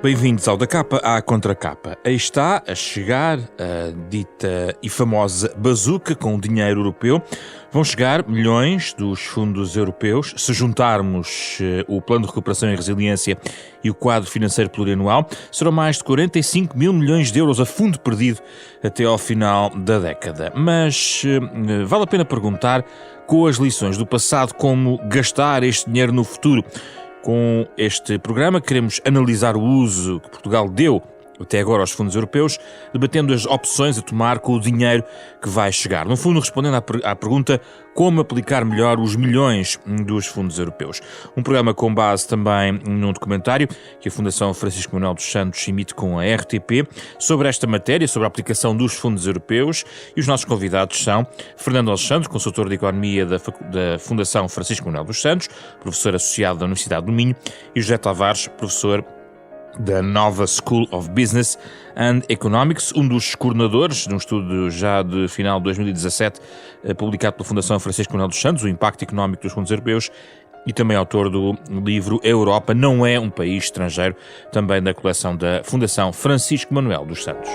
Bem-vindos ao Da Capa à Contracapa. Aí está a chegar a dita e famosa bazuca com dinheiro europeu. Vão chegar milhões dos fundos europeus. Se juntarmos o Plano de Recuperação e Resiliência e o Quadro Financeiro Plurianual, serão mais de 45 mil milhões de euros a fundo perdido até ao final da década. Mas vale a pena perguntar, com as lições do passado, como gastar este dinheiro no futuro. Com este programa queremos analisar o uso que Portugal deu até agora aos fundos europeus, debatendo as opções a tomar com o dinheiro que vai chegar. No fundo, respondendo à pergunta como aplicar melhor os milhões dos fundos europeus. Um programa com base também num documentário que a Fundação Francisco Manuel dos Santos emite com a RTP sobre esta matéria, sobre a aplicação dos fundos europeus. E os nossos convidados são Fernando Alexandre, consultor de Economia da Fundação Francisco Manuel dos Santos, professor associado da Universidade do Minho, e José Tavares, professor da Nova School of Business and Economics, um dos coordenadores de um estudo já de final de 2017, publicado pela Fundação Francisco Manuel dos Santos, o impacto económico dos fundos europeus, e também autor do livro A Europa não é um país estrangeiro, também da coleção da Fundação Francisco Manuel dos Santos.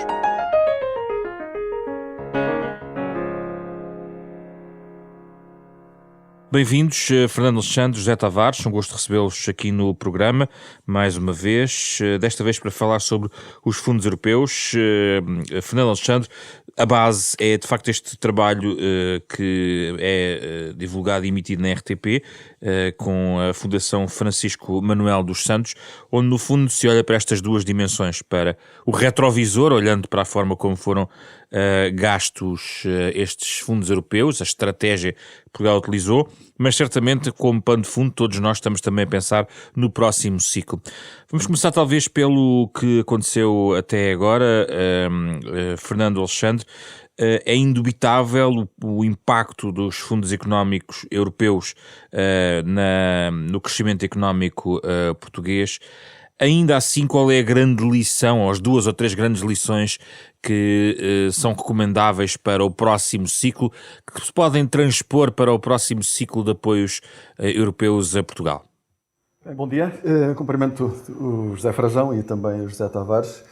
Bem-vindos, Fernando Alexandre, José Tavares, um gosto de recebê-los aqui no programa, mais uma vez, desta vez para falar sobre os fundos europeus. Fernando Alexandre, a base é de facto este trabalho que é divulgado e emitido na RTP, com a Fundação Francisco Manuel dos Santos, onde no fundo se olha para estas duas dimensões, para o retrovisor, olhando para a forma como foram gastos estes fundos europeus, a estratégia que Portugal utilizou, mas certamente como pano de fundo todos nós estamos também a pensar no próximo ciclo. Vamos começar talvez pelo que aconteceu até agora, Fernando Alexandre. É indubitável o impacto dos fundos económicos europeus no crescimento económico português. Ainda assim, qual é a grande lição, ou as duas ou três grandes lições que são recomendáveis para o próximo ciclo, que se podem transpor para o próximo ciclo de apoios europeus a Portugal? Bom dia, cumprimento o José Frazão e também o José Tavares.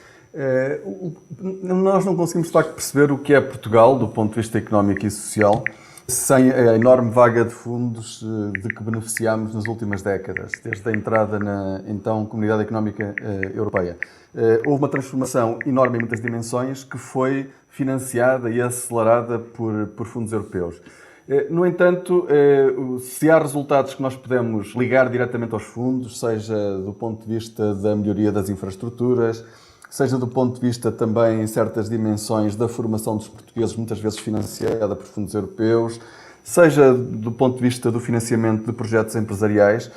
Nós não conseguimos de facto perceber o que é Portugal do ponto de vista económico e social sem a enorme vaga de fundos de que beneficiámos nas últimas décadas, desde a entrada na então Comunidade Económica Europeia. Houve uma transformação enorme em muitas dimensões que foi financiada e acelerada por fundos europeus. No entanto, se há resultados que nós podemos ligar diretamente aos fundos, seja do ponto de vista da melhoria das infraestruturas, seja do ponto de vista também em certas dimensões da formação dos portugueses, muitas vezes financiada por fundos europeus, seja do ponto de vista do financiamento de projetos empresariais.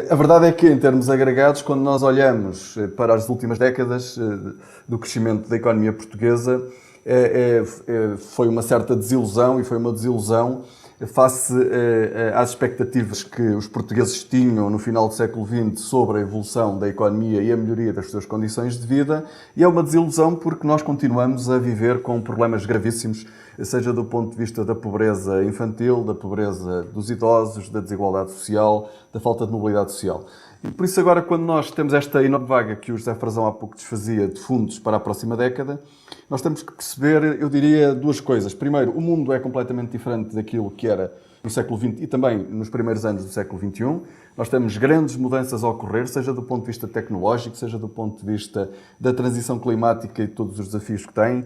A verdade é que, em termos agregados, quando nós olhamos para as últimas décadas do crescimento da economia portuguesa, foi uma certa desilusão, e foi uma desilusão face às expectativas que os portugueses tinham no final do século XX sobre a evolução da economia e a melhoria das suas condições de vida, e é uma desilusão porque nós continuamos a viver com problemas gravíssimos, seja do ponto de vista da pobreza infantil, da pobreza dos idosos, da desigualdade social, da falta de mobilidade social. E por isso agora, quando nós temos esta enorme vaga que o José Frazão há pouco desfazia de fundos para a próxima década, nós temos que perceber, eu diria, duas coisas. Primeiro, o mundo é completamente diferente daquilo que era no século XX e também nos primeiros anos do século XXI. Nós temos grandes mudanças a ocorrer, seja do ponto de vista tecnológico, seja do ponto de vista da transição climática e de todos os desafios que tem.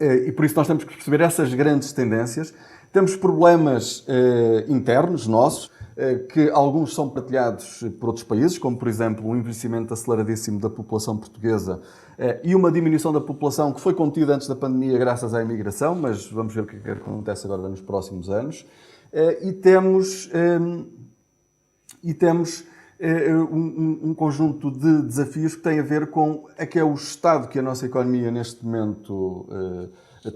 E por isso nós temos que perceber essas grandes tendências. Temos problemas internos nossos, que alguns são partilhados por outros países, como, por exemplo, o envelhecimento aceleradíssimo da população portuguesa e uma diminuição da população que foi contida antes da pandemia graças à imigração, mas vamos ver o que acontece agora nos próximos anos. E temos um conjunto de desafios que têm a ver com a que é o estado que a nossa economia neste momento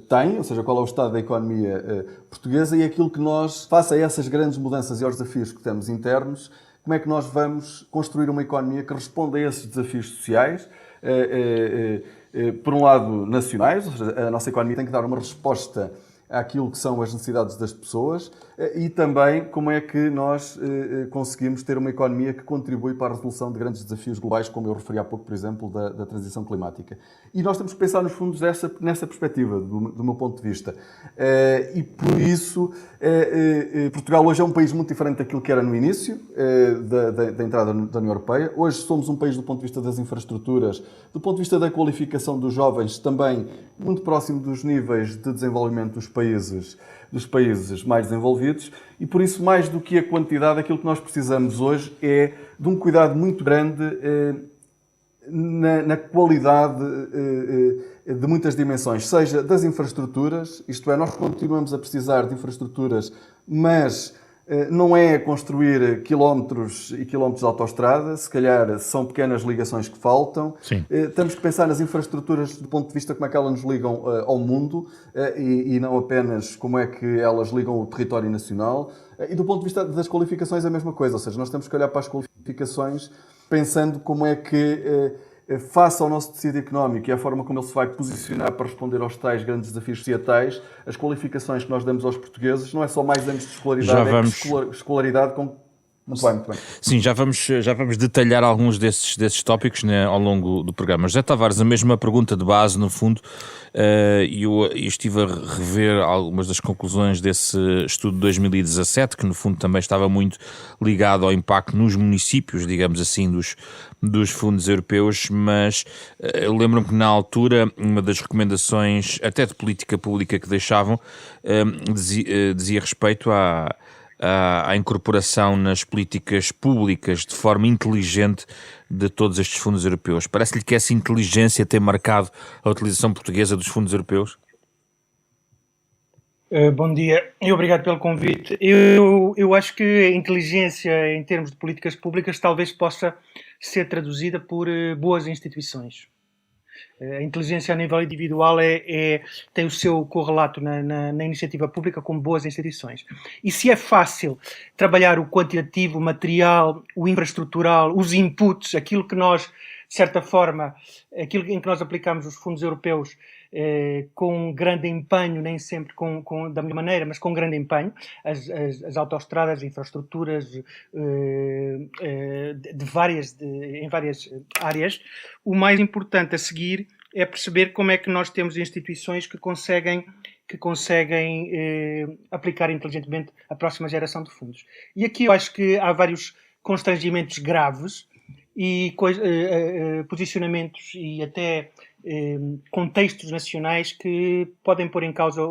tem, ou seja, qual é o estado da economia portuguesa e aquilo que nós, face a essas grandes mudanças e aos desafios que temos internos, como é que nós vamos construir uma economia que responda a esses desafios sociais, por um lado nacionais, ou seja, a nossa economia tem que dar uma resposta àquilo que são as necessidades das pessoas e também como é que nós conseguimos ter uma economia que contribui para a resolução de grandes desafios globais, como eu referi há pouco, por exemplo, da transição climática. E nós temos que pensar nos fundos nessa perspectiva, do meu ponto de vista. E por isso, Portugal hoje é um país muito diferente daquilo que era no início da entrada da União Europeia. Hoje somos um país do ponto de vista das infraestruturas, do ponto de vista da qualificação dos jovens, também muito próximo dos níveis de desenvolvimento dos países mais desenvolvidos, e por isso, mais do que a quantidade, aquilo que nós precisamos hoje é de um cuidado muito grande na qualidade de muitas dimensões, seja das infraestruturas, isto é, nós continuamos a precisar de infraestruturas, mas não é construir quilómetros e quilómetros de autoestrada, se calhar são pequenas ligações que faltam. Sim. Temos que pensar nas infraestruturas do ponto de vista como é que elas nos ligam ao mundo e não apenas como é que elas ligam o território nacional. E do ponto de vista das qualificações é a mesma coisa, ou seja, nós temos que olhar para as qualificações pensando como é que face ao nosso tecido económico e à forma como ele se vai posicionar para responder aos tais grandes desafios societais, as qualificações que nós damos aos portugueses não é só mais anos de escolaridade, escolaridade com... Muito bem. Sim, já vamos detalhar alguns desses tópicos, né, ao longo do programa. José Tavares, a mesma pergunta de base, no fundo, e eu estive a rever algumas das conclusões desse estudo de 2017, que no fundo também estava muito ligado ao impacto nos municípios, digamos assim, dos fundos europeus, mas eu lembro-me que na altura uma das recomendações, até de política pública que deixavam, dizia respeito à incorporação nas políticas públicas de forma inteligente de todos estes fundos europeus. Parece-lhe que essa inteligência tem marcado a utilização portuguesa dos fundos europeus? Bom dia e obrigado pelo convite. Eu acho que a inteligência em termos de políticas públicas talvez possa ser traduzida por boas instituições. A inteligência a nível individual tem o seu correlato na iniciativa pública com boas instituições. E se é fácil trabalhar o quantitativo, o material, o infraestrutural, os inputs, aquilo que nós, de certa forma, aquilo em que nós aplicamos os fundos europeus com grande empenho, nem sempre da melhor maneira, mas com grande empenho, as autoestradas, as infraestruturas em várias áreas, o mais importante a seguir é perceber como é que nós temos instituições que conseguem aplicar inteligentemente a próxima geração de fundos. E aqui eu acho que há vários constrangimentos graves e posicionamentos e até contextos nacionais que podem pôr em causa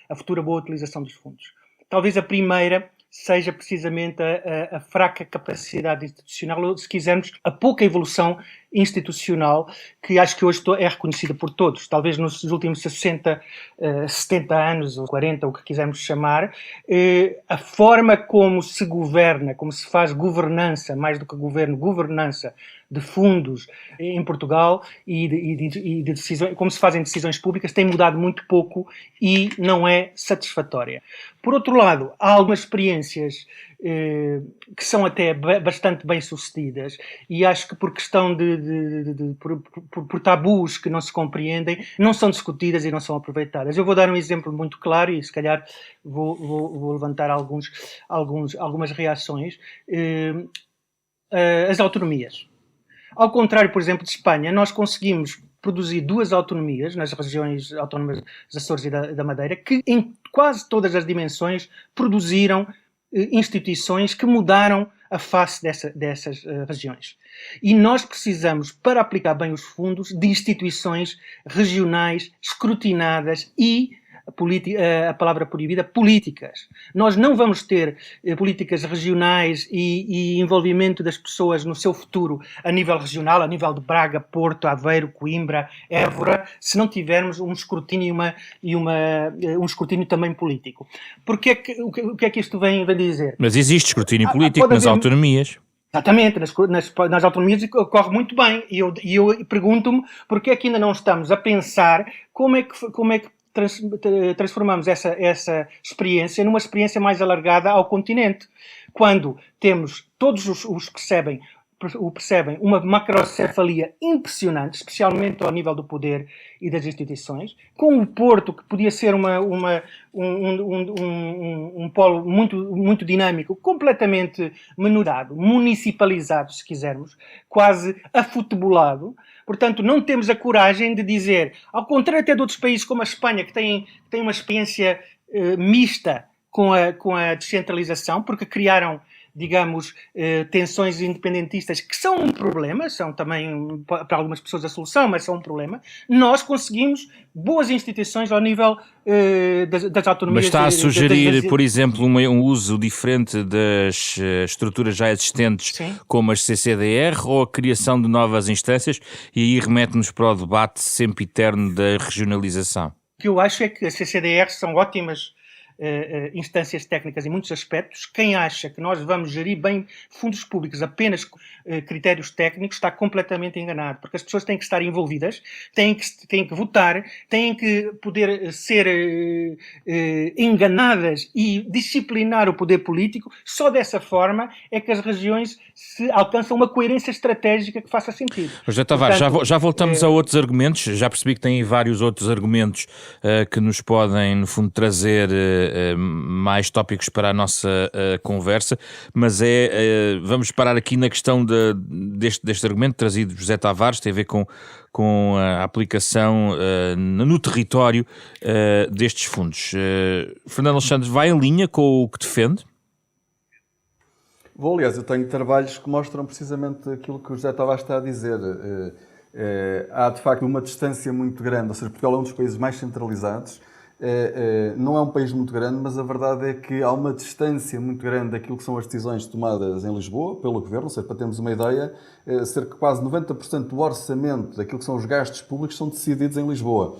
a futura boa utilização dos fundos. Talvez a primeira seja precisamente a fraca capacidade institucional, ou, se quisermos, a pouca evolução institucional, que acho que hoje é reconhecida por todos. Talvez nos últimos 60, 70 anos, ou 40, o que quisermos chamar, a forma como se governa, como se faz governança, mais do que governo, governança de fundos em Portugal e de decisões, como se fazem decisões públicas, tem mudado muito pouco e não é satisfatória. Por outro lado, há algumas experiências que são até bastante bem-sucedidas e acho que por questão por tabus que não se compreendem, não são discutidas e não são aproveitadas. Eu vou dar um exemplo muito claro e se calhar vou levantar algumas reações. As autonomias. Ao contrário, por exemplo, de Espanha, nós conseguimos produzir 2 autonomias nas regiões autónomas dos Açores e da Madeira, que em quase todas as dimensões produziram instituições que mudaram a face dessas regiões. E nós precisamos, para aplicar bem os fundos, de instituições regionais escrutinadas e, a palavra proibida, políticas. Nós não vamos ter políticas regionais e envolvimento das pessoas no seu futuro a nível regional, a nível de Braga, Porto, Aveiro, Coimbra, Évora, se não tivermos um escrutínio um escrutínio também político. O que é que isto vem dizer? Mas existe escrutínio político nas autonomias. Exatamente, nas autonomias ocorre muito bem. E eu pergunto-me porque é que ainda não estamos a pensar como é que transformamos essa experiência numa experiência mais alargada ao continente. Quando temos todos os que recebem o percebem, uma macrocefalia impressionante, especialmente ao nível do poder e das instituições, com o Porto, que podia ser um polo muito dinâmico, completamente menorado, municipalizado, se quisermos, quase afutebolado. Portanto, não temos a coragem de dizer, ao contrário até de outros países como a Espanha, que têm uma experiência mista com a descentralização, porque criaram, digamos, tensões independentistas que são um problema, são também para algumas pessoas a solução, mas são um problema. Nós conseguimos boas instituições ao nível das autonomias. Mas está a sugerir, por exemplo, um uso diferente das estruturas já existentes, sim, como as CCDR, ou a criação de novas instâncias, e aí remete-nos para o debate sempre eterno da regionalização? O que eu acho é que as CCDR são ótimas instâncias técnicas em muitos aspectos. Quem acha que nós vamos gerir bem fundos públicos apenas critérios técnicos está completamente enganado, porque as pessoas têm que estar envolvidas, têm que votar, têm que poder ser enganadas e disciplinar o poder político. Só dessa forma é que as regiões se alcançam uma coerência estratégica que faça sentido. José Tavares, já voltamos a outros argumentos. Já percebi que tem vários outros argumentos que nos podem, no fundo, trazer mais tópicos para a nossa conversa, mas vamos parar aqui na questão deste argumento trazido de José Tavares, tem a ver com a aplicação no território destes fundos. Fernando Alexandre, vai em linha com o que defende? Vou, aliás, eu tenho trabalhos que mostram precisamente aquilo que o José Tavares está a dizer. Há, de facto, uma distância muito grande, ou seja, Portugal é um dos países mais centralizados. Não é um país muito grande, mas a verdade é que há uma distância muito grande daquilo que são as decisões tomadas em Lisboa pelo Governo. Ou seja, para termos uma ideia, cerca de quase 90% do orçamento daquilo que são os gastos públicos são decididos em Lisboa.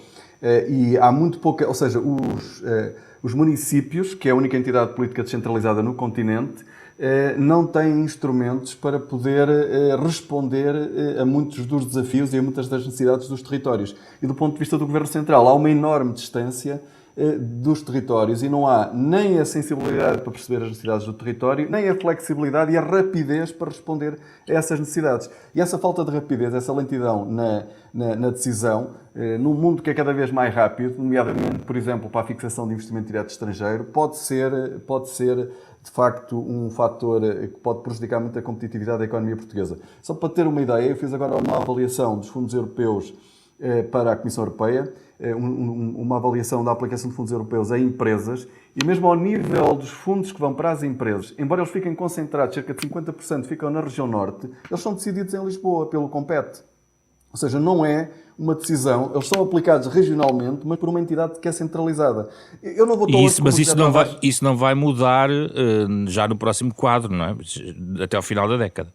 E há muito pouca, ou seja, os municípios, que é a única entidade política descentralizada no continente, não têm instrumentos para poder responder a muitos dos desafios e a muitas das necessidades dos territórios. E do ponto de vista do Governo Central, há uma enorme distância dos territórios e não há nem a sensibilidade para perceber as necessidades do território, nem a flexibilidade e a rapidez para responder a essas necessidades. E essa falta de rapidez, essa lentidão na decisão, num mundo que é cada vez mais rápido, nomeadamente, por exemplo, para a fixação de investimento direto estrangeiro, pode ser de facto um fator que pode prejudicar muito a competitividade da economia portuguesa. Só para ter uma ideia, eu fiz agora uma avaliação dos fundos europeus para a Comissão Europeia, uma avaliação da aplicação de fundos europeus a empresas, e mesmo ao nível dos fundos que vão para as empresas, embora eles fiquem concentrados, cerca de 50% ficam na região norte, eles são decididos em Lisboa, pelo Compete. Ou seja, não é uma decisão, eles são aplicados regionalmente, mas por uma entidade que é centralizada. Eu não vou mas isso não vai mudar já no próximo quadro, não é? Até ao final da década.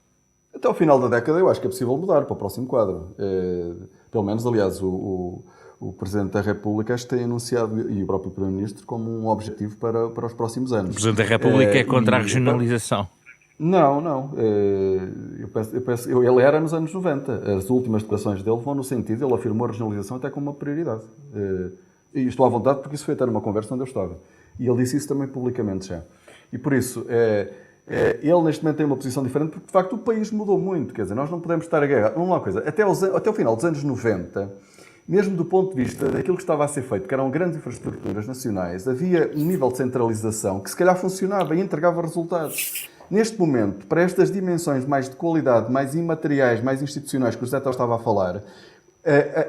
Até ao final da década eu acho que é possível mudar para o próximo quadro. Pelo menos, aliás, o Presidente da República acho que tem anunciado, e o próprio Primeiro-Ministro, como um objetivo para os próximos anos. O Presidente da República é contra a regionalização. Não. Ele era nos anos 90. As últimas declarações dele vão no sentido, ele afirmou a regionalização até como uma prioridade. E estou à vontade porque isso foi até numa conversa onde eu estava. E ele disse isso também publicamente já. E por isso, ele neste momento tem uma posição diferente porque de facto o país mudou muito. Quer dizer, nós não podemos estar a guerra. Vamos lá uma coisa, até o final dos anos 90, mesmo do ponto de vista daquilo que estava a ser feito, que eram grandes infraestruturas nacionais, havia um nível de centralização que se calhar funcionava e entregava resultados. Neste momento, para estas dimensões mais de qualidade, mais imateriais, mais institucionais que o José estava a falar,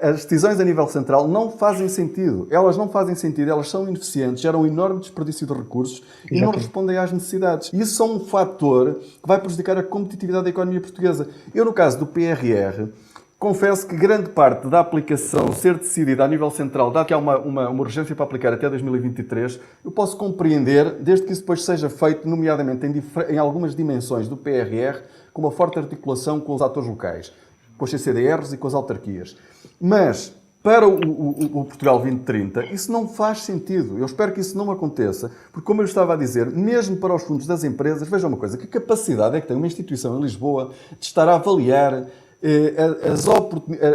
as decisões a nível central não fazem sentido. Elas não fazem sentido, elas são ineficientes, geram um enorme desperdício de recursos e não respondem às necessidades. E isso é um fator que vai prejudicar a competitividade da economia portuguesa. Eu, no caso do PRR, confesso que grande parte da aplicação ser decidida a nível central, dado que há uma urgência para aplicar até 2023, eu posso compreender, desde que isso depois seja feito, nomeadamente em algumas dimensões do PRR, com uma forte articulação com os atores locais, com os CCDRs e com as autarquias. Mas, para o Portugal 2030, isso não faz sentido. Eu espero que isso não aconteça, porque, como eu estava a dizer, mesmo para os fundos das empresas, vejam uma coisa, que capacidade é que tem uma instituição em Lisboa de estar a avaliar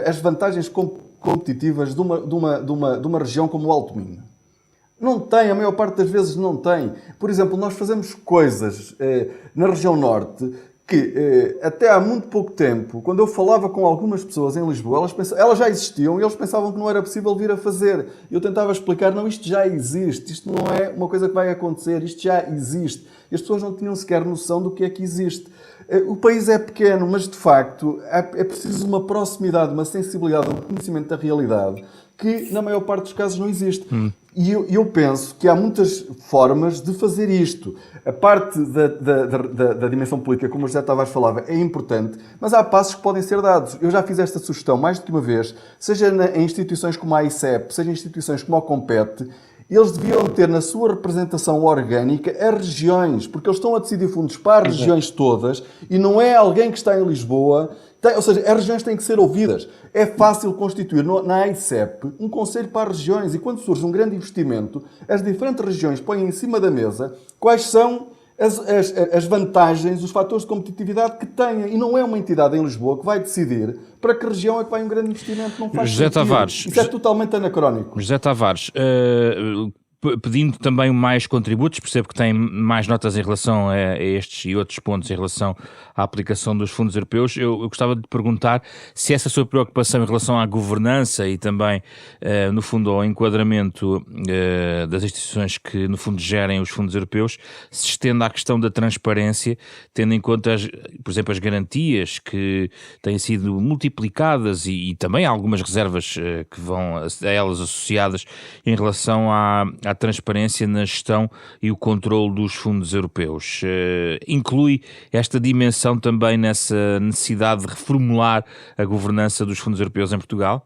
as vantagens competitivas de uma região como o Alto Minho? Não tem, a maior parte das vezes não tem. Por exemplo, nós fazemos coisas na região norte que até há muito pouco tempo, quando eu falava com algumas pessoas em Lisboa, elas já existiam e eles pensavam que não era possível vir a fazer. Eu tentava explicar, não, isto já existe, isto não é uma coisa que vai acontecer, isto já existe. E as pessoas não tinham sequer noção do que é que existe. O país é pequeno, mas de facto é preciso uma proximidade, uma sensibilidade, um conhecimento da realidade que na maior parte dos casos não existe. E eu penso que há muitas formas de fazer isto. A parte da dimensão política, como o José Tavares falava, é importante, mas há passos que podem ser dados. Eu já fiz esta sugestão mais do que uma vez, seja em instituições como a ICEP, seja em instituições como a Compete, eles deviam ter na sua representação orgânica as regiões, porque eles estão a decidir fundos para as regiões todas e não é alguém que está em Lisboa. Ou seja, as regiões têm que ser ouvidas. É fácil constituir na AICEP um conselho para as regiões e quando surge um grande investimento, as diferentes regiões põem em cima da mesa quais são as vantagens, os fatores de competitividade que têm. E não é uma entidade em Lisboa que vai decidir para que região é que vai um grande investimento. Não faz José sentido. Tavares, Isso é totalmente anacrónico. José Tavares, pedindo também mais contributos, percebo que tem mais notas em relação a estes e outros pontos em relação à aplicação dos fundos europeus. Eu gostava de perguntar se essa sua preocupação em relação à governança e também, no fundo, ao enquadramento das instituições que, no fundo, gerem os fundos europeus, se estende à questão da transparência, tendo em conta, por exemplo, as garantias que têm sido multiplicadas e também há algumas reservas que vão a elas associadas em relação à transparência na gestão e o controle dos fundos europeus. Inclui esta dimensão também nessa necessidade de reformular a governança dos fundos europeus em Portugal?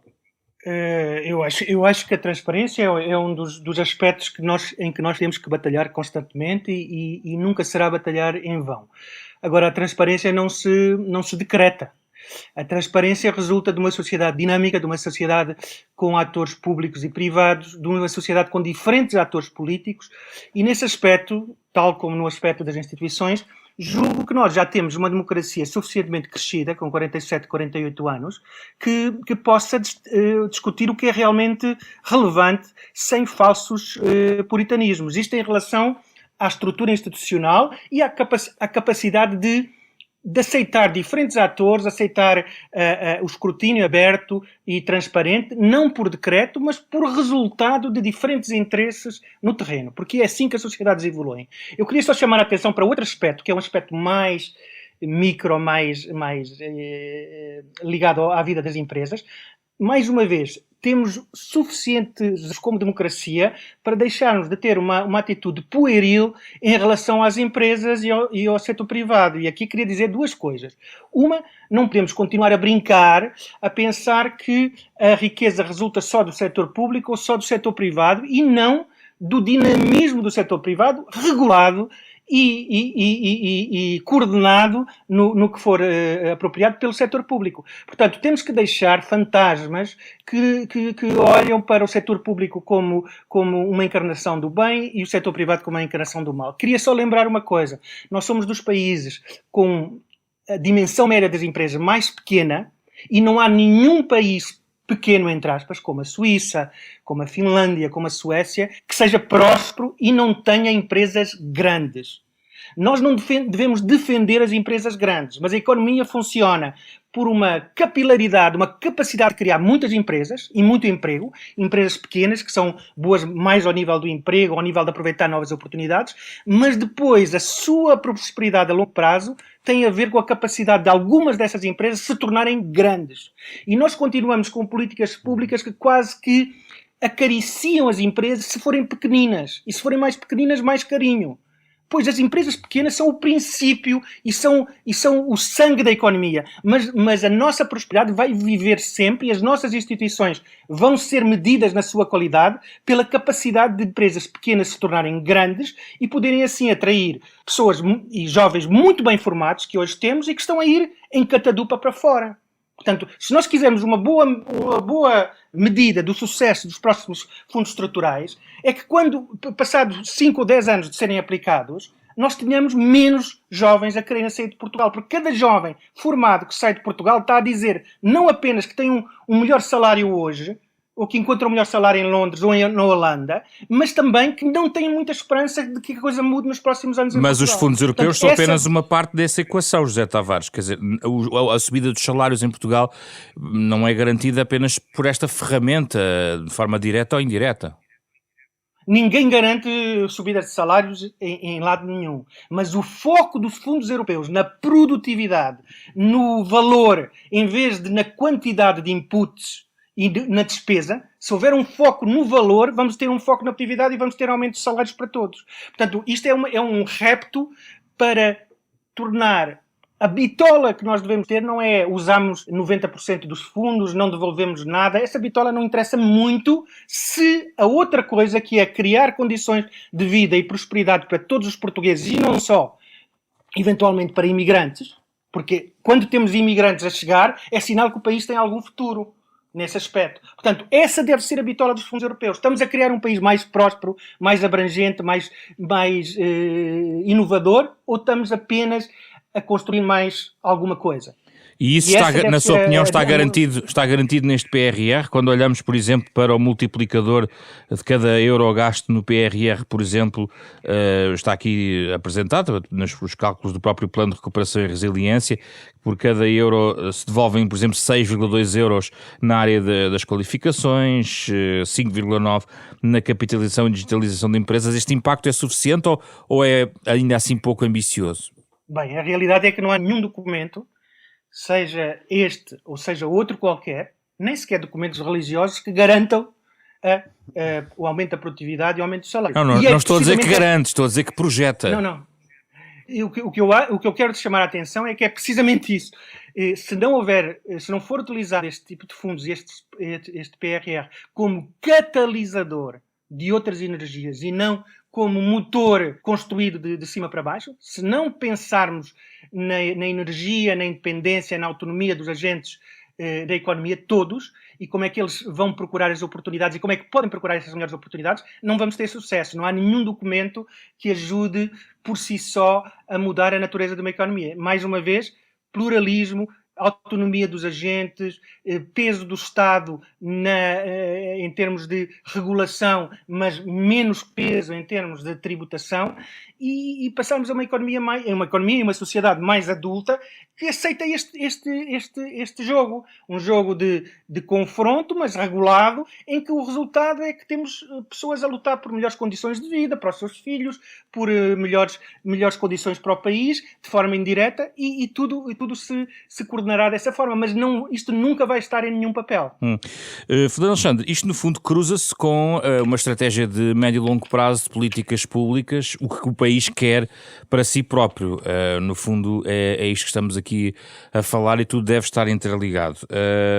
Eu acho que a transparência é um dos aspectos em que nós temos que batalhar constantemente e nunca será batalhar em vão. Agora, a transparência não se decreta. A transparência resulta de uma sociedade dinâmica, de uma sociedade com atores públicos e privados, de uma sociedade com diferentes atores políticos e nesse aspecto, tal como no aspecto das instituições, julgo que nós já temos uma democracia suficientemente crescida, com 47, 48 anos, que possa discutir o que é realmente relevante sem falsos puritanismos. Isto em relação à estrutura institucional e à capacidade de aceitar diferentes atores, aceitar o escrutínio aberto e transparente, não por decreto, mas por resultado de diferentes interesses no terreno, porque é assim que as sociedades evoluem. Eu queria só chamar a atenção para outro aspecto, que é um aspecto mais micro, mais ligado à vida das empresas. Mais uma vez, temos suficientes como democracia para deixarmos de ter uma atitude pueril em relação às empresas e ao setor privado. E aqui queria dizer duas coisas. Uma, não podemos continuar a brincar, a pensar que a riqueza resulta só do setor público ou só do setor privado e não do dinamismo do setor privado regulado e coordenado no que for apropriado pelo setor público. Portanto, temos que deixar fantasmas que olham para o setor público como uma encarnação do bem e o setor privado como uma encarnação do mal. Queria só lembrar uma coisa. Nós somos dos países com a dimensão média das empresas mais pequena e não há nenhum país pequeno, entre aspas, como a Suíça, como a Finlândia, como a Suécia, que seja próspero e não tenha empresas grandes. Nós não devemos defender as empresas grandes, mas a economia funciona por uma capilaridade, uma capacidade de criar muitas empresas e muito emprego, empresas pequenas que são boas mais ao nível do emprego, ao nível de aproveitar novas oportunidades, mas depois a sua prosperidade a longo prazo tem a ver com a capacidade de algumas dessas empresas se tornarem grandes. E nós continuamos com políticas públicas que quase que acariciam as empresas se forem pequeninas. E se forem mais pequeninas, mais carinho. Pois as empresas pequenas são o princípio e são o sangue da economia. Mas a nossa prosperidade vai viver sempre e as nossas instituições vão ser medidas na sua qualidade pela capacidade de empresas pequenas se tornarem grandes e poderem assim atrair pessoas e jovens muito bem formados que hoje temos e que estão a ir em catadupa para fora. Portanto, se nós quisermos uma boa medida do sucesso dos próximos fundos estruturais, é que quando, passados 5 ou 10 anos de serem aplicados, nós tenhamos menos jovens a quererem sair de Portugal. Porque cada jovem formado que sai de Portugal está a dizer não apenas que tem um melhor salário hoje, ou que encontram o melhor salário em Londres ou na Holanda, mas também que não têm muita esperança de que a coisa mude nos próximos anos em Mas Portugal. os fundos europeus são Portanto, apenas uma parte dessa equação, José Tavares. Quer dizer, a subida dos salários em Portugal não é garantida apenas por esta ferramenta, de forma direta ou indireta. Ninguém garante subidas de salários em lado nenhum. Mas o foco dos fundos europeus na produtividade, no valor, em vez de na quantidade de inputs e na despesa, se houver um foco no valor, vamos ter um foco na produtividade e vamos ter aumento de salários para todos. Portanto, isto é um repto para tornar a bitola que nós devemos ter. Não é usamos 90% dos fundos, não devolvemos nada. Essa bitola não interessa muito se a outra coisa, que é criar condições de vida e prosperidade para todos os portugueses, e não só, eventualmente, para imigrantes, porque quando temos imigrantes a chegar, é sinal que o país tem algum futuro nesse aspecto. Portanto, essa deve ser a bitola dos fundos europeus. Estamos a criar um país mais próspero, mais abrangente, mais inovador, ou estamos apenas a construir mais alguma coisa? E isso, na sua opinião, está garantido neste PRR? Quando olhamos, por exemplo, para o multiplicador de cada euro gasto no PRR, por exemplo, está aqui apresentado nos cálculos do próprio Plano de Recuperação e Resiliência, por cada euro se devolvem, por exemplo, 6,2 euros na área das qualificações, 5,9 na capitalização e digitalização de empresas. Este impacto é suficiente ou é ainda assim pouco ambicioso? Bem, a realidade é que não há nenhum documento, seja este ou seja outro qualquer, nem sequer documentos religiosos, que garantam o aumento da produtividade e o aumento do salário. Não estou a dizer que garante, estou a dizer que projeta. Não. E o que eu quero chamar a atenção é que é precisamente isso. Se não for utilizado este tipo de fundos, este PRR, como catalisador de outras energias e não como motor construído de cima para baixo, se não pensarmos na energia, na independência, na autonomia dos agentes da economia todos, e como é que eles vão procurar as oportunidades e como é que podem procurar essas melhores oportunidades, não vamos ter sucesso. Não há nenhum documento que ajude por si só a mudar a natureza de uma economia. Mais uma vez, pluralismo, autonomia dos agentes, peso do Estado em termos de regulação, mas menos peso em termos de tributação, e passarmos a uma economia e uma sociedade mais adulta que aceita este jogo. Um jogo de confronto, mas regulado, em que o resultado é que temos pessoas a lutar por melhores condições de vida para os seus filhos, por melhores condições para o país, de forma indireta, e tudo se coordenará dessa forma, mas isto nunca vai estar em nenhum papel. Fernando Alexandre, isto no fundo cruza-se com uma estratégia de médio e longo prazo de políticas públicas, o que o país quer para si próprio. No fundo é isto que estamos aqui a falar e tudo deve estar interligado.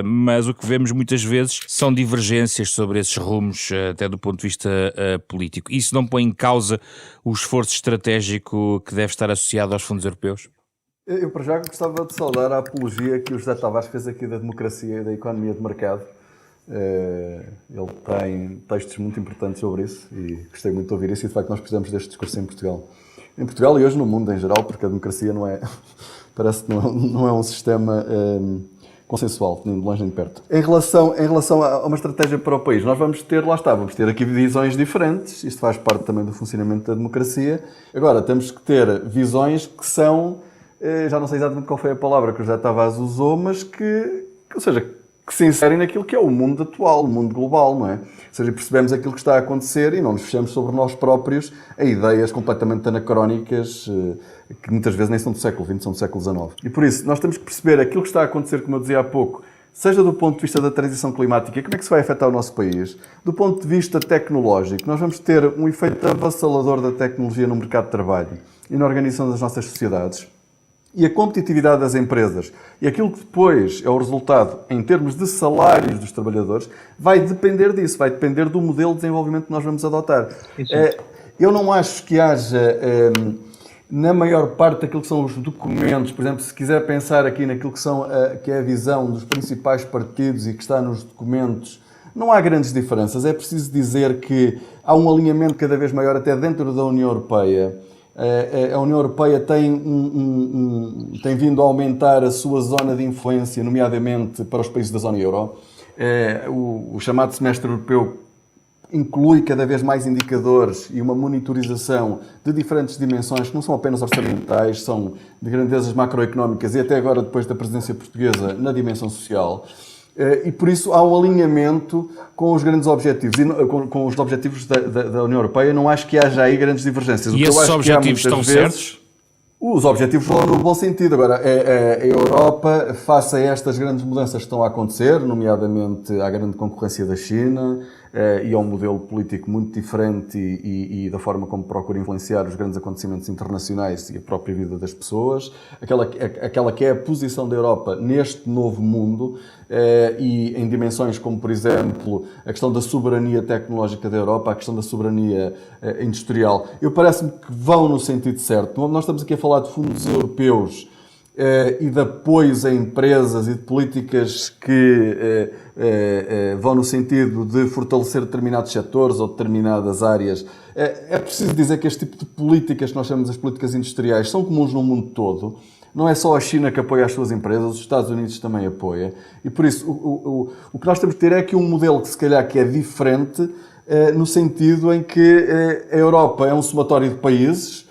Mas o que vemos muitas vezes são divergências sobre esses rumos, até do ponto de vista político. Isso não põe em causa o esforço estratégico que deve estar associado aos fundos europeus? Eu, para já, gostava de saudar a apologia que o José Tavares fez aqui da democracia e da economia de mercado. Ele tem textos muito importantes sobre isso e gostei muito de ouvir isso, e de facto nós precisamos deste discurso em Portugal. Em Portugal e hoje no mundo em geral, porque a democracia parece que não é um sistema consensual, nem de longe nem de perto. Em relação a uma estratégia para o país, nós vamos ter aqui visões diferentes, isto faz parte também do funcionamento da democracia. Agora, temos que ter visões que são, já não sei exatamente qual foi a palavra que o José Tavares usou, mas que se inserem naquilo que é o mundo atual, o mundo global, não é? Ou seja, percebemos aquilo que está a acontecer e não nos fechamos sobre nós próprios a ideias completamente anacrónicas, que muitas vezes nem são do século XX, são do século XIX. E por isso, nós temos que perceber aquilo que está a acontecer, como eu dizia há pouco, seja do ponto de vista da transição climática, como é que isso vai afetar o nosso país, do ponto de vista tecnológico, nós vamos ter um efeito avassalador da tecnologia no mercado de trabalho e na organização das nossas sociedades. E a competitividade das empresas e aquilo que depois é o resultado em termos de salários dos trabalhadores vai depender disso, vai depender do modelo de desenvolvimento que nós vamos adotar. Eu não acho que haja, na maior parte daquilo que são os documentos, por exemplo, se quiser pensar aqui naquilo que é a visão dos principais partidos e que está nos documentos, não há grandes diferenças. É preciso dizer que há um alinhamento cada vez maior até dentro da União Europeia. A União Europeia tem vindo a aumentar a sua zona de influência, nomeadamente para os países da zona euro. O chamado semestre europeu inclui cada vez mais indicadores e uma monitorização de diferentes dimensões que não são apenas orçamentais, são de grandezas macroeconómicas e até agora, depois da presidência portuguesa, na dimensão social. E por isso há um alinhamento com os grandes objetivos, com os objetivos da União Europeia. Não acho que haja aí grandes divergências. E esses objetivos estão certos? Os objetivos vão no bom sentido. Agora, a Europa, face a estas grandes mudanças que estão a acontecer, nomeadamente à grande concorrência da China e a um modelo político muito diferente e da forma como procura influenciar os grandes acontecimentos internacionais e a própria vida das pessoas, aquela que é a posição da Europa neste novo mundo e em dimensões como, por exemplo, a questão da soberania tecnológica da Europa, a questão da soberania industrial, parece-me que vão no sentido certo. Nós estamos aqui a falar de fundos europeus e de apoios a empresas e de políticas que vão no sentido de fortalecer determinados setores ou determinadas áreas. É preciso dizer que este tipo de políticas, que nós chamamos as políticas industriais, são comuns no mundo todo. Não é só a China que apoia as suas empresas, os Estados Unidos também apoia. E por isso, o que nós temos de ter é aqui um modelo que se calhar que é diferente, no sentido em que a Europa é um somatório de países,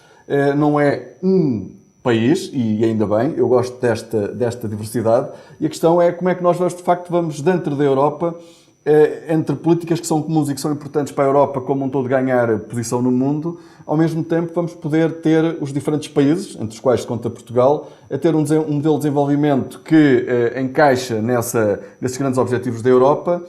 não é um país, e ainda bem, eu gosto desta diversidade, e a questão é como é que nós de facto vamos dentro da Europa, entre políticas que são comuns e que são importantes para a Europa como um todo ganhar posição no mundo, ao mesmo tempo vamos poder ter os diferentes países, entre os quais se conta Portugal, a ter um modelo de desenvolvimento que encaixa nesses grandes objetivos da Europa,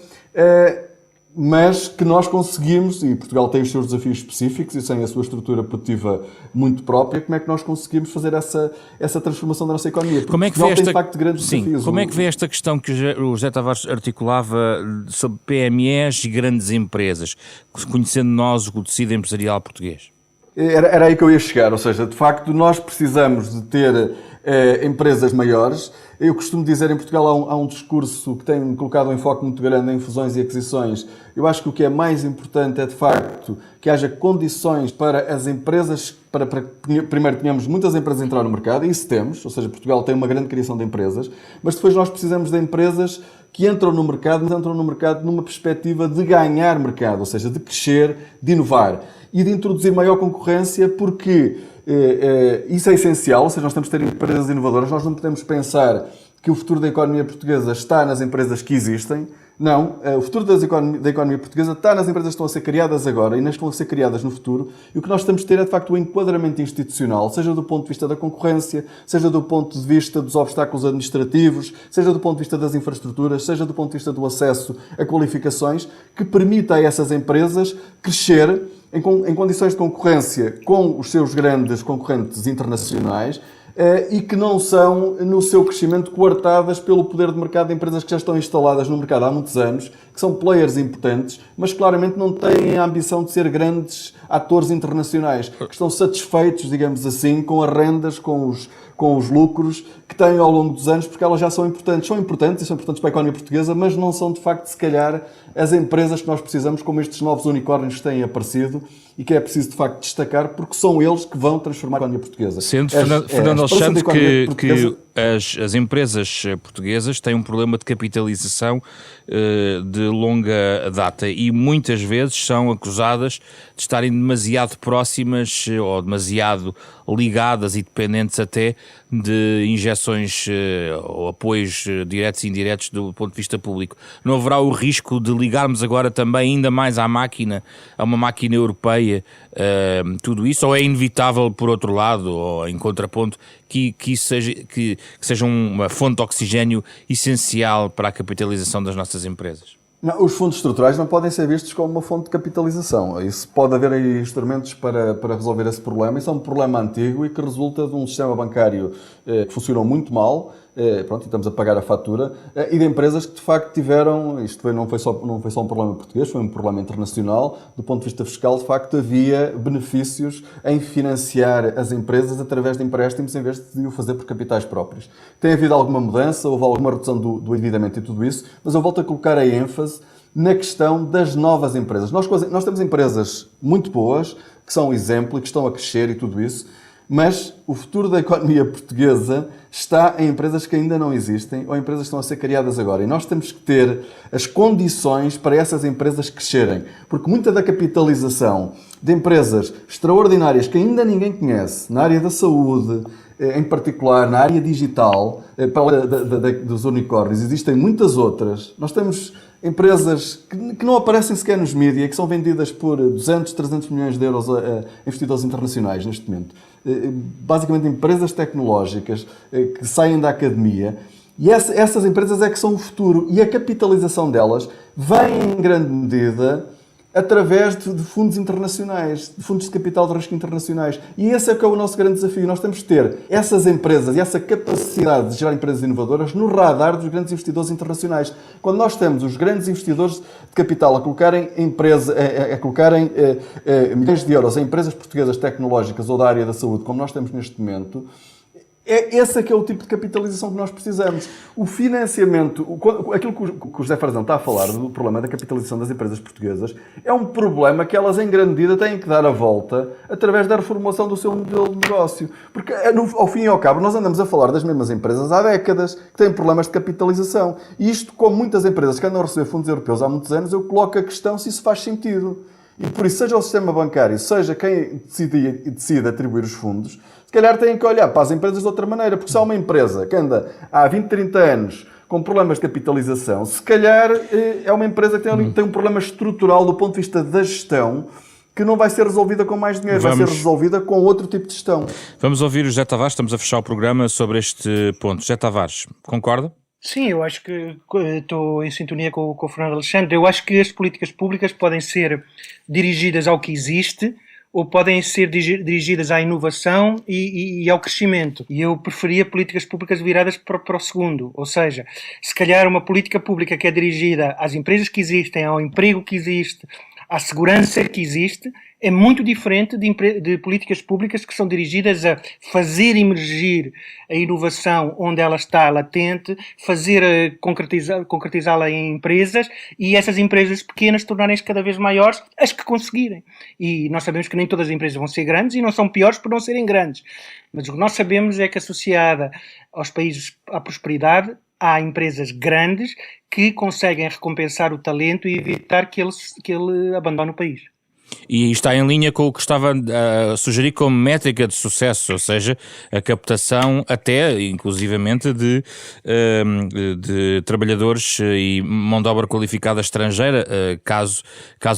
mas que nós conseguimos, e Portugal tem os seus desafios específicos e tem a sua estrutura produtiva muito própria, como é que nós conseguimos fazer essa transformação da nossa economia? Porque como é que Portugal tem, de facto, grandes desafios. Como é que vê esta questão que o José Tavares articulava sobre PMEs e grandes empresas, conhecendo nós o tecido empresarial português? Era aí que eu ia chegar, ou seja, de facto nós precisamos de ter empresas maiores. Eu costumo dizer, em Portugal há um discurso que tem colocado um enfoque muito grande em fusões e aquisições. Eu acho que o que é mais importante é, de facto, que haja condições para as empresas, para primeiro tenhamos muitas empresas a entrar no mercado, e isso temos, ou seja, Portugal tem uma grande criação de empresas, mas depois nós precisamos de empresas que entram no mercado, mas entram no mercado numa perspectiva de ganhar mercado, ou seja, de crescer, de inovar e de introduzir maior concorrência, porque isso é essencial, ou seja, nós temos de ter empresas inovadoras, nós não podemos pensar que o futuro da economia portuguesa está nas empresas que existem. Não, o futuro da economia portuguesa está nas empresas que estão a ser criadas agora e nas que vão ser criadas no futuro. E o que nós temos de ter é, de facto, o enquadramento institucional, seja do ponto de vista da concorrência, seja do ponto de vista dos obstáculos administrativos, seja do ponto de vista das infraestruturas, seja do ponto de vista do acesso a qualificações, que permita a essas empresas crescer em condições de concorrência com os seus grandes concorrentes internacionais e que não são, no seu crescimento, coartadas pelo poder de mercado de empresas que já estão instaladas no mercado há muitos anos, que são players importantes, mas claramente não têm a ambição de ser grandes atores internacionais, que estão satisfeitos, digamos assim, com as rendas, com os lucros que têm ao longo dos anos, porque elas já são importantes. São importantes e são importantes para a economia portuguesa, mas não são, de facto, se calhar, as empresas que nós precisamos, como estes novos unicórnios que têm aparecido e que é preciso, de facto, destacar, porque são eles que vão transformar a economia portuguesa. Sendo, Fernando Alexandre, que as empresas portuguesas têm um problema de capitalização de longa data e muitas vezes são acusadas de estarem demasiado próximas ou demasiado ligadas e dependentes até de injeções ou apoios diretos e indiretos do ponto de vista público. Não haverá o risco de ligarmos agora também ainda mais à máquina, a uma máquina europeia, tudo isso, ou é inevitável, por outro lado, ou em contraponto, que isso seja uma fonte de oxigênio essencial para a capitalização das nossas empresas? Não, os fundos estruturais não podem ser vistos como uma fonte de capitalização. Isso pode haver aí instrumentos para resolver esse problema. Isso é um problema antigo e que resulta de um sistema bancário que funcionou muito mal, pronto, e estamos a pagar a fatura, e de empresas que de facto tiveram, isto não foi só um problema português, foi um problema internacional, do ponto de vista fiscal, de facto havia benefícios em financiar as empresas através de empréstimos em vez de o fazer por capitais próprios. Tem havido alguma mudança, houve alguma redução do endividamento e tudo isso, mas eu volto a colocar a ênfase na questão das novas empresas. Nós temos empresas muito boas, que são exemplo e que estão a crescer e tudo isso, Mas o futuro da economia portuguesa está em empresas que ainda não existem ou empresas que estão a ser criadas agora. E nós temos que ter as condições para essas empresas crescerem. Porque muita da capitalização de empresas extraordinárias que ainda ninguém conhece, na área da saúde, em particular na área digital, dos unicórnios, existem muitas outras. Nós temos empresas que não aparecem sequer nos mídias, que são vendidas por 200, 300 milhões de euros a investidores internacionais neste momento. Basicamente empresas tecnológicas que saem da academia. E essas empresas é que são o futuro. E a capitalização delas vem em grande medida através de fundos internacionais, de fundos de capital de risco internacionais. E esse é que é o nosso grande desafio. Nós temos que ter essas empresas e essa capacidade de gerar empresas inovadoras no radar dos grandes investidores internacionais. Quando nós temos os grandes investidores de capital a colocarem milhões de euros em empresas portuguesas tecnológicas ou da área da saúde, como nós temos neste momento, esse é que é o tipo de capitalização que nós precisamos. O financiamento, aquilo que o José Frazão está a falar do problema da capitalização das empresas portuguesas, é um problema que elas, em grande medida, têm que dar a volta através da reformulação do seu modelo de negócio. Porque, ao fim e ao cabo, nós andamos a falar das mesmas empresas há décadas que têm problemas de capitalização. E isto, como muitas empresas que andam a receber fundos europeus há muitos anos, eu coloco a questão se isso faz sentido. E por isso, seja o sistema bancário, seja quem decide atribuir os fundos, se calhar têm que olhar para as empresas de outra maneira, porque se há uma empresa que anda há 20, 30 anos com problemas de capitalização, se calhar é uma empresa que tem um problema estrutural do ponto de vista da gestão que não vai ser resolvida com mais dinheiro, vai ser resolvida com outro tipo de gestão. Vamos ouvir o José Tavares, estamos a fechar o programa sobre este ponto. José Tavares, concorda? Sim, eu acho que estou em sintonia com o Fernando Alexandre. Eu acho que as políticas públicas podem ser dirigidas ao que existe ou podem ser dirigidas à inovação e ao crescimento. E eu preferia políticas públicas viradas para o segundo. Ou seja, se calhar uma política pública que é dirigida às empresas que existem, ao emprego que existe, à segurança que existe, é muito diferente de políticas públicas que são dirigidas a fazer emergir a inovação onde ela está latente, concretizá-la em empresas e essas empresas pequenas tornarem-se cada vez maiores, as que conseguirem. E nós sabemos que nem todas as empresas vão ser grandes e não são piores por não serem grandes. Mas o que nós sabemos é que associada aos países à prosperidade, há empresas grandes que conseguem recompensar o talento e evitar que ele abandone o país. E está em linha com o que estava a sugerir como métrica de sucesso, ou seja, a captação até, inclusivamente, de trabalhadores e mão de obra qualificada estrangeira, caso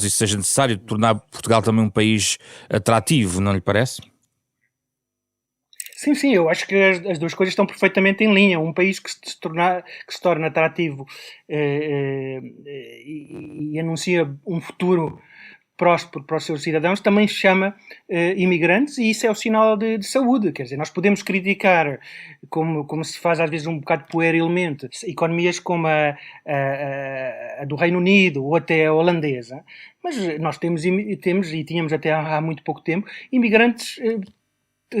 isso seja necessário, tornar Portugal também um país atrativo, não lhe parece? Sim, eu acho que as duas coisas estão perfeitamente em linha. Um país que se torna atrativo e anuncia um futuro próspero para os seus cidadãos, também chama imigrantes, e isso é o sinal de saúde. Quer dizer, nós podemos criticar, como se faz às vezes um bocado puerilmente, economias como a do Reino Unido ou até a holandesa, mas nós temos e tínhamos até há muito pouco tempo imigrantes,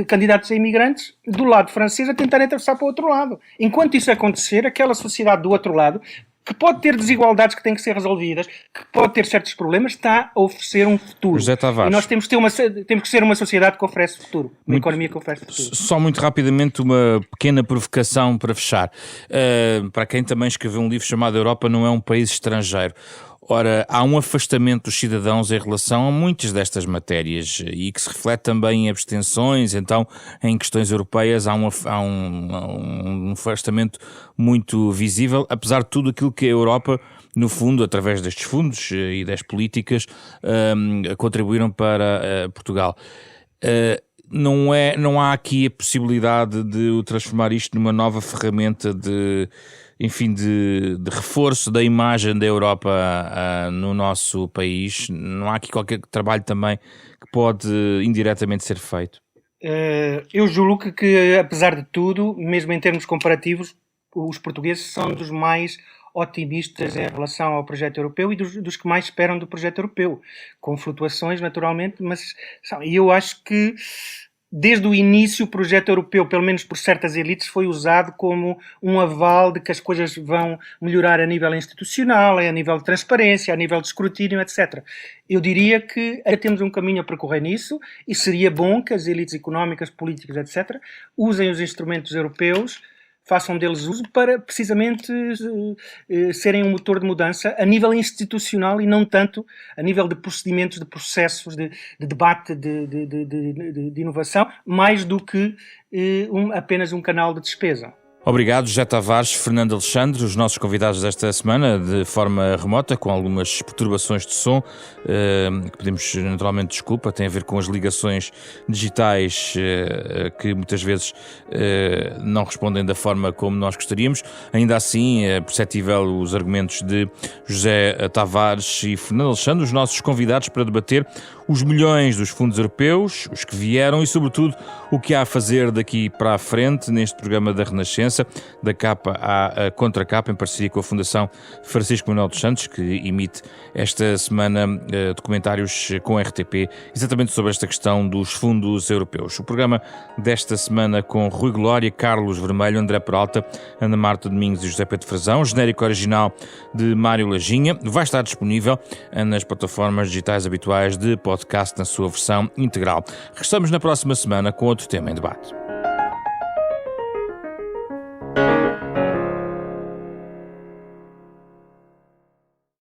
candidatos a imigrantes do lado francês a tentarem atravessar para o outro lado. Enquanto isso acontecer, aquela sociedade do outro lado, que pode ter desigualdades que têm que ser resolvidas, que pode ter certos problemas, está a oferecer um futuro. José Tavares. E nós temos que ser uma sociedade que oferece futuro, uma economia que oferece futuro. Só muito rapidamente uma pequena provocação para fechar. Para quem também escreveu um livro chamado Europa não é um país estrangeiro. Ora, há um afastamento dos cidadãos em relação a muitas destas matérias e que se reflete também em abstenções, então em questões europeias há um afastamento muito visível, apesar de tudo aquilo que a Europa, no fundo, através destes fundos e das políticas, contribuíram para Portugal. Não há aqui a possibilidade de transformar isto numa nova ferramenta de reforço da imagem da Europa no nosso país? Não há aqui qualquer trabalho também que pode indiretamente ser feito? Eu julgo que, apesar de tudo, mesmo em termos comparativos, os portugueses são dos mais otimistas em relação ao projeto europeu e dos que mais esperam do projeto europeu, com flutuações naturalmente, mas eu acho que desde o início, o projeto europeu, pelo menos por certas elites, foi usado como um aval de que as coisas vão melhorar a nível institucional, a nível de transparência, a nível de escrutínio, etc. Eu diria que ainda temos um caminho a percorrer nisso e seria bom que as elites económicas, políticas, etc., usem os instrumentos europeus, façam deles uso para precisamente serem um motor de mudança a nível institucional e não tanto a nível de procedimentos, de processos, de debate, de inovação, mais do que apenas um canal de despesa. Obrigado, José Tavares, Fernando Alexandre, os nossos convidados desta semana, de forma remota, com algumas perturbações de som, que pedimos naturalmente desculpa, tem a ver com as ligações digitais que muitas vezes não respondem da forma como nós gostaríamos. Ainda assim, é perceptível os argumentos de José Tavares e Fernando Alexandre, os nossos convidados para debater os milhões dos fundos europeus, os que vieram e, sobretudo, o que há a fazer daqui para a frente neste programa da Renascença, da capa à contracapa, em parceria com a Fundação Francisco Manuel dos Santos, que emite esta semana documentários com a RTP, exatamente sobre esta questão dos fundos europeus. O programa desta semana com Rui Glória, Carlos Vermelho, André Peralta, Ana Marta Domingos e José Pedro Frazão, genérico original de Mário Lajinha, vai estar disponível nas plataformas digitais habituais de podcast na sua versão integral. Regressamos na próxima semana com outro tema em debate.